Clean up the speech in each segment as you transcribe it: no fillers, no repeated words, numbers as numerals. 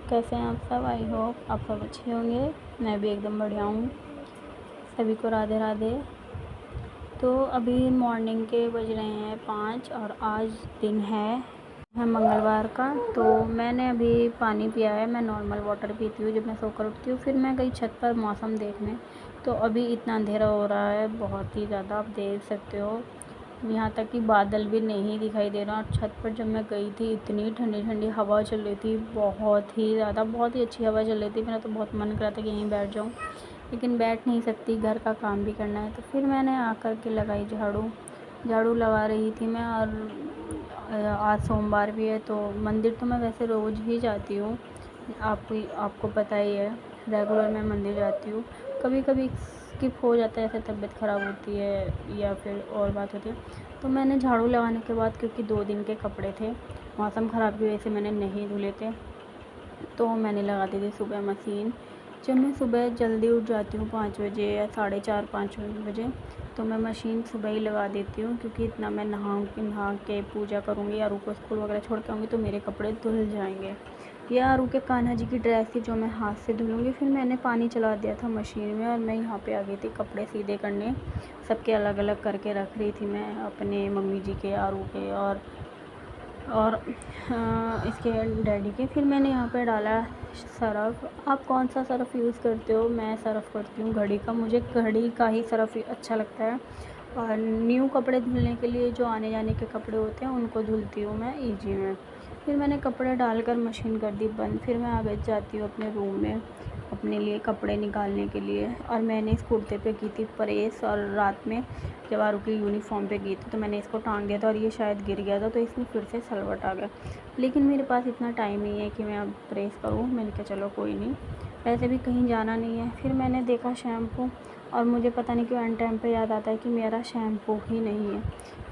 कैसे हैं आप सब। आई होप आप सब अच्छे होंगे। मैं भी एकदम बढ़िया हूँ। सभी को राधे राधे। तो अभी मॉर्निंग के बज रहे हैं 5 और आज दिन है मंगलवार का। तो मैंने अभी पानी पिया है। मैं नॉर्मल वाटर पीती हूँ जब मैं सोकर उठती हूँ। फिर मैं गई छत पर मौसम देखने। तो अभी इतना अंधेरा हो रहा है, बहुत ही ज़्यादा, आप देख सकते हो। यहाँ तक कि बादल भी नहीं दिखाई दे रहा। और छत पर जब मैं गई थी इतनी ठंडी ठंडी हवा चल रही थी, बहुत ही ज़्यादा, बहुत ही अच्छी हवा चल रही थी। मेरा तो बहुत मन कर रहा था कि यहीं बैठ जाऊँ, लेकिन बैठ नहीं सकती, घर का काम भी करना है। तो फिर मैंने आकर के लगाई झाड़ू लगा रही थी मैं। और आज सोमवार भी है, तो मंदिर तो मैं वैसे रोज़ ही जाती हूँ, आपको पता ही है, रेगुलर मैं मंदिर जाती हूँ। कभी कभी स्किप हो जाता है, ऐसे तबीयत ख़राब होती है या फिर और बात होती है। तो मैंने झाड़ू लगाने के बाद, क्योंकि 2 दिन के कपड़े थे, मौसम ख़राब की वजह से मैंने नहीं धुले थे, तो मैंने लगा दी थी सुबह मशीन। जब मैं सुबह जल्दी उठ जाती हूँ 5 बजे या 4:30-5 बजे, तो मैं मशीन सुबह ही लगा देती हूँ, क्योंकि इतना मैं नहा के पूजा करूँगी, आरू को स्कूल वगैरह छोड़ के आऊँगी तो मेरे कपड़े धुल जाएंगे। ये आरू के कान्हा जी की ड्रेस थी जो मैं हाथ से धुलूँगी। फिर मैंने पानी चला दिया था मशीन में और मैं यहाँ पे आ गई थी कपड़े सीधे करने। सबके अलग अलग करके रख रही थी मैं, अपने मम्मी जी के, आरू के और इसके डैडी के। फिर मैंने यहाँ पे डाला सर्फ़। आप कौन सा सर्फ़ यूज़ करते हो? मैं सर्फ़ करती हूँ घड़ी का, मुझे घड़ी का ही सर्फ़ अच्छा लगता है। और न्यू कपड़े धुलने के लिए, जो आने जाने के कपड़े होते हैं, उनको धुलती हूँ मैं ईजी में। फिर मैंने कपड़े डालकर मशीन कर दी बंद। फिर मैं आगे जाती हूँ अपने रूम में अपने लिए कपड़े निकालने के लिए। और मैंने इस कुर्ते पे की थी प्रेस, और रात में जब आरू की यूनिफ़ॉर्म पे की थी तो मैंने इसको टांग दिया था और ये शायद गिर गया था, तो इसमें फिर से सलवट आ गया। लेकिन मेरे पास इतना टाइम नहीं है कि मैं अब प्रेस करूँ। मैंने कहा चलो कोई नहीं, वैसे भी कहीं जाना नहीं है। फिर मैंने देखा शैम्पू, और मुझे पता नहीं क्यों एन टाइम पे याद आता है कि मेरा शैम्पू ही नहीं है।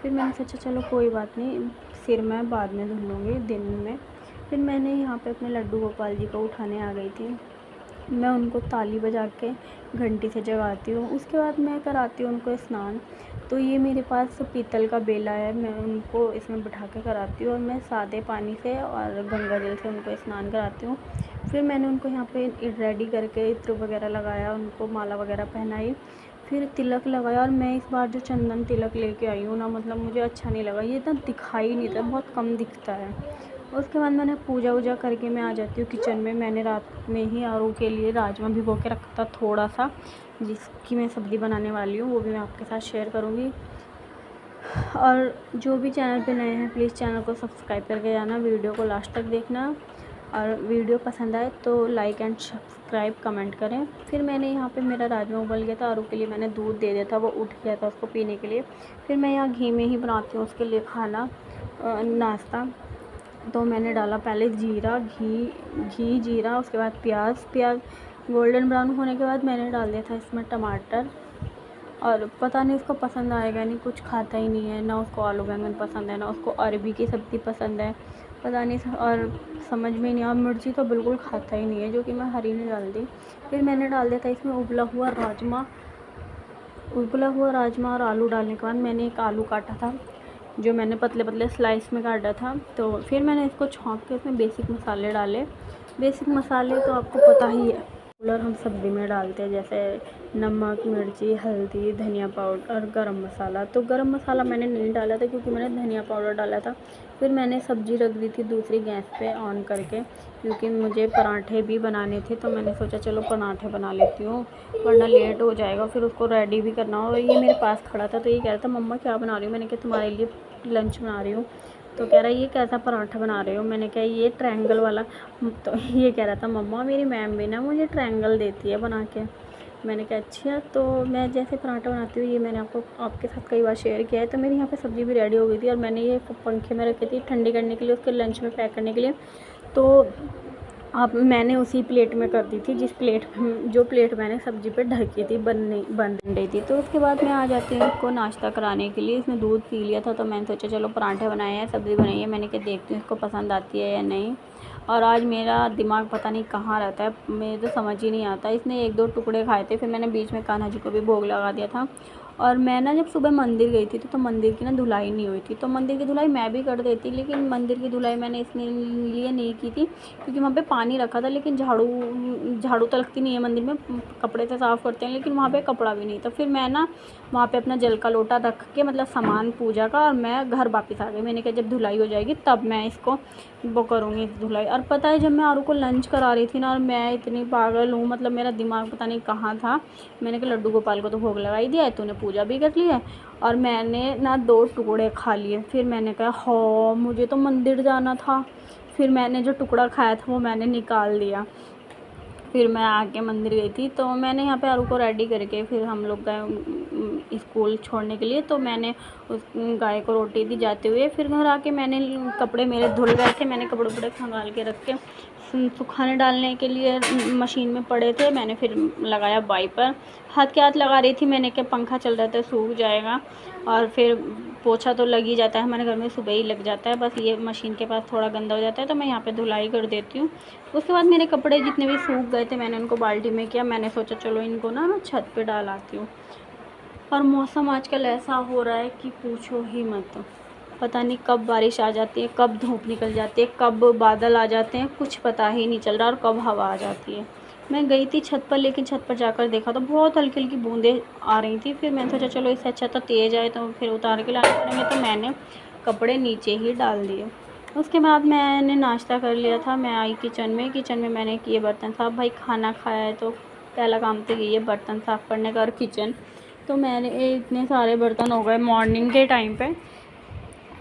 फिर मैंने सोचा चलो कोई बात नहीं, सिर मैं बाद में धुल लूँगी दिन में। फिर मैंने यहाँ पे अपने लड्डू गोपाल जी को उठाने आ गई थी। मैं उनको ताली बजा के घंटी से जगाती हूँ। उसके बाद मैं कराती हूँ उनको स्नान। तो ये मेरे पास पीतल का बेला है, मैं उनको इसमें बिठा के कराती हूँ, और मैं सादे पानी से और गंगा जल से उनको स्नान कराती हूँ। फिर मैंने उनको यहाँ पे रेडी करके इत्र वगैरह लगाया, उनको माला वगैरह पहनाई, फिर तिलक लगाया। और मैं इस बार जो चंदन तिलक लेके आई हूँ ना, मतलब मुझे अच्छा नहीं लगा, ये इतना दिखाई नहीं था, बहुत कम दिखता है। उसके बाद मैंने पूजा वूजा करके मैं आ जाती हूँ किचन में। मैंने रात में ही आरू के लिए राजमा भिगो के रखा था थोड़ा सा, जिसकी मैं सब्ज़ी बनाने वाली हूँ, वो भी मैं आपके साथ शेयर करूँगी। और जो भी चैनल पे नए हैं प्लीज़ चैनल को सब्सक्राइब करके जाना, वीडियो को लास्ट तक देखना, और वीडियो पसंद आए तो लाइक एंड सब्सक्राइब कमेंट करें। फिर मैंने यहाँ पे मेरा राजमा उबल गया था, आरू के लिए मैंने दूध दे दिया था, वो उठ गया था उसको पीने के लिए। फिर मैं यहाँ घी में ही बनाती हूँ उसके लिए खाना, नाश्ता। तो मैंने डाला पहले जीरा, घी जीरा, उसके बाद प्याज गोल्डन ब्राउन होने के बाद मैंने डाल दिया था इसमें टमाटर। और पता नहीं उसको पसंद आएगा नहीं, कुछ खाता ही नहीं है, ना उसको आलू बैंगन पसंद है, ना उसको अरबी की सब्ज़ी पसंद है, पता नहीं। और समझ में नहीं, और मिर्ची तो बिल्कुल खाता ही नहीं है, जो कि मैं हरी नहीं डाल दी। फिर मैंने डाल दिया था इसमें उबला हुआ राजमा, और आलू डालने के बाद मैंने एक आलू काटा था, जो मैंने पतले पतले स्लाइस में काटा था। तो फिर मैंने इसको छौंक के इसमें बेसिक मसाले डाले। बेसिक मसाले तो आपको पता ही है, रेगुलर हम सब्ज़ी में डालते हैं, जैसे नमक, मिर्ची, हल्दी, धनिया पाउडर और गरम मसाला। तो गरम मसाला मैंने नहीं डाला था क्योंकि मैंने धनिया पाउडर डाला था। फिर मैंने सब्ज़ी रख दी थी दूसरी गैस पे ऑन करके, क्योंकि मुझे पराठे भी बनाने थे। तो मैंने सोचा चलो पराठे बना लेती हूँ, वरना लेट हो जाएगा, फिर उसको रेडी भी करना हो। और ये मेरे पास खड़ा था, तो ये कह रहा था मम्मा क्या बना रही हो? मैंने कहा तुम्हारे लिए लंच बना रही हूँ। तो कह रहा है ये कैसा पराठा बना रहे हो? मैंने कहा ये ट्रायंगल वाला। तो ये कह रहा था मम्मा मेरी मैम भी ना मुझे ट्रायंगल देती है बना के। मैंने कहा अच्छा। तो मैं जैसे पराठा बनाती हूँ, ये मैंने आपके साथ कई बार शेयर किया है। तो मेरी यहाँ पे सब्ज़ी भी रेडी हो गई थी, और मैंने ये पंखे में रखी थी ठंडी करने के लिए, उसके लंच में पैक करने के लिए। तो अब मैंने उसी प्लेट में कर दी थी, जो प्लेट मैंने सब्ज़ी पे ढकी थी बन रही थी। तो उसके बाद मैं आ जाती हूँ इसको नाश्ता कराने के लिए। इसने दूध पी लिया था, तो मैंने सोचा चलो पराठे बनाए हैं, सब्ज़ी बनाई है, मैंने कहा देखती हूँ इसको पसंद आती है या नहीं। और आज मेरा दिमाग पता नहीं कहाँ रहता है, मुझे तो समझ ही नहीं आता। इसने 1-2 टुकड़े खाए थे, फिर मैंने बीच में कान्हा जी को भी भोग लगा दिया था। और मैं ना जब सुबह मंदिर गई थी तो मंदिर की ना धुलाई नहीं हुई थी, तो मंदिर की धुलाई मैं भी कर देती, लेकिन मंदिर की धुलाई मैंने इसलिए नहीं की थी क्योंकि वहाँ पे पानी रखा था, लेकिन झाड़ू तो लगती नहीं है मंदिर में, कपड़े से साफ़ करते हैं, लेकिन वहाँ पे कपड़ा भी नहीं था। फिर मैं ना वहाँ पे अपना जल का लोटा रख के मतलब सामान पूजा का, और मैं घर वापस आ गई। मैंने कहा जब धुलाई हो जाएगी तब मैं इसको वो करूँगी धुलाई। और पता है जब मैं आरू को लंच करा रही थी ना, और मैं इतनी पागल हूँ, मतलब मेरा दिमाग पता नहीं कहाँ था। मैंने कहा लड्डू गोपाल को तो भोग लगाई दिया है, तूने पूजा भी कर ली है, और मैंने ना 2 टुकड़े खा लिए। फिर मैंने कहा हाँ मुझे तो मंदिर जाना था। फिर मैंने जो टुकड़ा खाया था वो मैंने निकाल दिया। फिर मैं आके मंदिर गई थी, तो मैंने यहाँ पे आरू को रेडी करके फिर हम लोग गए स्कूल छोड़ने के लिए। तो मैंने उस गाय को रोटी दी जाते हुए। फिर घर आके मैंने कपड़े मेरे धुल गए थे, मैंने कपड़े उपड़े खंगाल के रख के सुखाने डालने के लिए मशीन में पड़े थे। मैंने फिर लगाया वाइपर, हाथ के हाथ लगा रही थी, मैंने क्या पंखा चल रहा था सूख जाएगा। और फिर पोछा तो लग ही जाता है, हमारे घर में सुबह ही लग जाता है, बस ये मशीन के पास थोड़ा गंदा हो जाता है तो मैं यहाँ पे धुलाई कर देती हूँ। उसके बाद मेरे कपड़े जितने भी सूख गए थे मैंने उनको बाल्टी में किया। मैंने सोचा चलो इनको ना मैं छत पे डाल आती हूँ। और मौसम आजकल ऐसा हो रहा है कि पूछो ही मत, पता नहीं कब बारिश आ जाती है, कब धूप निकल जाती है, कब बादल आ जाते हैं, कुछ पता ही नहीं चल रहा, और कब हवा आ जाती है। मैं गई थी छत पर, लेकिन छत पर जाकर देखा तो बहुत हल्की हल्की बूंदें आ रही थी। फिर मैंने सोचा चलो इससे अच्छा तो तेज़ आए तो फिर उतार के लाने पड़ेंगे, तो मैंने कपड़े नीचे ही डाल दिए। उसके बाद मैंने नाश्ता कर लिया था। मैं आई किचन में मैंने किए बर्तन साफ़। भाई खाना खाया है तो पहला काम तो यही है बर्तन साफ़ करने का और किचन। तो मैंने इतने सारे बर्तन हो गए मॉर्निंग के टाइम पे।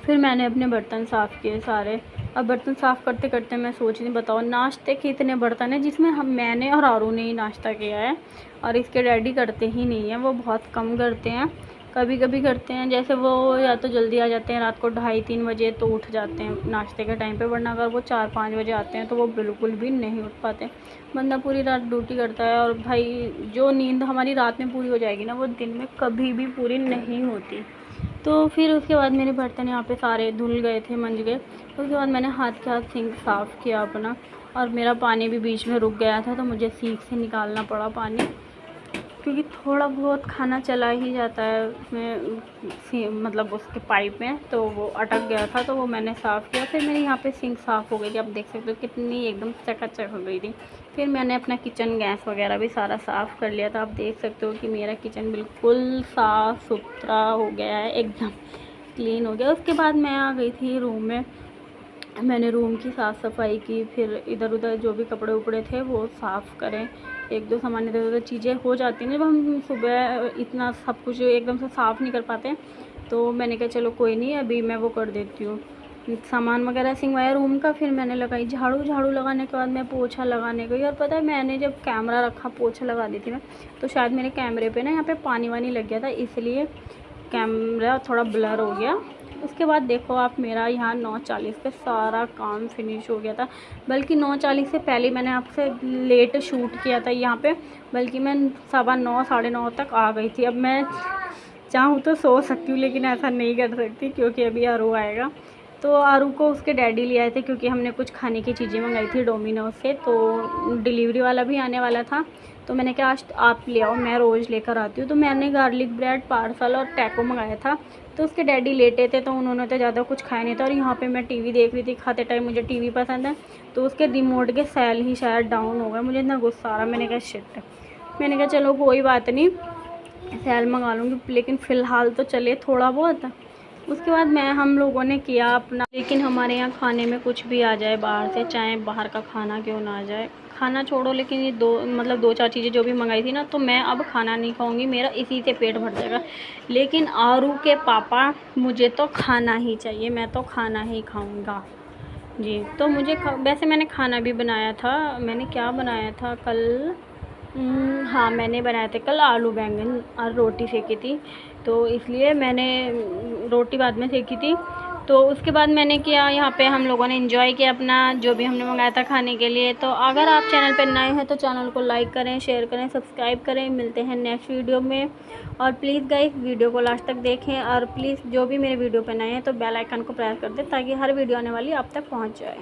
फिर मैंने अपने बर्तन साफ़ किए सारे। अब बर्तन साफ़ करते करते मैं सोच रही बताओ नाश्ते के इतने बर्तन हैं जिसमें मैंने और आरू ने ही नाश्ता किया है, और इसके डैडी करते ही नहीं हैं, वो बहुत कम करते हैं, कभी कभी करते हैं। जैसे वो या तो जल्दी आ जाते हैं रात को 2:30-3 बजे तो उठ जाते हैं नाश्ते के टाइम पे, वरना अगर वो 4-5 बजे आते हैं तो वो बिल्कुल भी नहीं उठ पाते। बंदा पूरी रात ड्यूटी करता है, और भाई जो नींद हमारी रात में पूरी हो जाएगी ना वो दिन में कभी भी पूरी नहीं होती। तो फिर उसके बाद मेरे बर्तन यहाँ पे सारे धुल गए थे, मंज गए। उसके बाद मैंने हाथ के हाथ सिंक साफ़ किया अपना, और मेरा पानी भी बीच में रुक गया था तो मुझे सिंक से निकालना पड़ा पानी, क्योंकि थोड़ा बहुत खाना चला ही जाता है उसमें, मतलब उसके पाइप में, तो वो अटक गया था तो वो मैंने साफ़ किया। फिर मेरी यहाँ पे सिंक साफ़ हो गई थी, आप देख सकते हो कितनी एकदम चकाचक हो गई थी। फिर मैंने अपना किचन गैस वगैरह भी सारा साफ़ कर लिया था। आप देख सकते हो कि मेरा किचन बिल्कुल साफ़ सुथरा हो गया है, एकदम क्लीन हो गया। उसके बाद मैं आ गई थी रूम में, मैंने रूम की साफ़ सफाई की। फिर इधर उधर जो भी कपड़े उपड़े थे वो साफ़ करें, 1-2 सामान इधर उधर चीज़ें हो जाती हैं जब हम सुबह इतना सब कुछ एकदम से साफ़ नहीं कर पाते। तो मैंने कहा चलो कोई नहीं, अभी मैं वो कर देती हूँ, सामान वगैरह सिंगवाया रूम का। फिर मैंने लगाई झाड़ू लगाने के बाद मैं पोछा लगाने गई। और पता है मैंने जब कैमरा रखा पोछा लगा दी थी मैं, तो शायद मेरे कैमरे पे ना यहाँ पे पानी वानी लग गया था, इसलिए कैमरा थोड़ा ब्लर हो गया। उसके बाद देखो आप मेरा यहाँ 9:40 पे सारा काम फिनिश हो गया था, बल्कि 9:40 से पहले मैंने आपसे लेट शूट किया था यहाँ पे, बल्कि मैं 9:15 साढ़े 9 तक आ गई थी। अब मैं चाहूँ तो सो सकती हूँ, लेकिन ऐसा नहीं कर सकती क्योंकि अभी आरू आएगा। तो आरू को उसके डैडी ले आए थे क्योंकि हमने कुछ खाने की चीज़ें मंगाई थी डोमिनोज से, तो डिलीवरी वाला भी आने वाला था। तो मैंने कहा आज आप ले आओ, मैं रोज़ लेकर आती हूँ। तो मैंने गार्लिक ब्रेड पार्सल और टैको मंगाया था। तो उसके डैडी लेटे थे तो उन्होंने तो ज़्यादा कुछ खाया नहीं था, और यहाँ पे मैं टीवी देख रही थी। खाते टाइम मुझे टीवी पसंद है, तो उसके रिमोट के सेल ही शायद डाउन हो गए। मुझे इतना गुस्सा आ रहा, मैंने कहा शिट। मैंने कहा चलो कोई बात नहीं, सेल मंगा लूँगी, लेकिन फ़िलहाल तो चले थोड़ा बहुत। उसके बाद हम लोगों ने किया अपना, लेकिन हमारे यहाँ खाने में कुछ भी आ जाए बाहर से, चाहे बाहर का खाना क्यों ना आ जाए, खाना छोड़ो, लेकिन ये 2-4 चीज़ें जो भी मंगाई थी ना, तो मैं अब खाना नहीं खाऊंगी, मेरा इसी से पेट भर जाएगा। लेकिन आरू के पापा मुझे तो खाना ही चाहिए, मैं तो खाना ही खाऊंगा जी। तो मुझे वैसे मैंने खाना भी बनाया था। मैंने क्या बनाया था कल, हाँ मैंने बनाए थे कल आलू बैंगन और रोटी सेकी थी, तो इसलिए मैंने रोटी बाद में सेकी थी। तो उसके बाद मैंने किया, यहाँ पे हम लोगों ने एंजॉय किया अपना जो भी हमने मंगाया था खाने के लिए। तो अगर आप चैनल पर नए हैं तो चैनल को लाइक करें, शेयर करें, सब्सक्राइब करें। मिलते हैं नेक्स्ट वीडियो में, और प्लीज़ गाइस वीडियो को लास्ट तक देखें, और प्लीज़ जो भी मेरे वीडियो पर नए हैं तो बेल आइकन को प्रेस कर दें ताकि हर वीडियो आने वाली आप तक पहुँच जाए।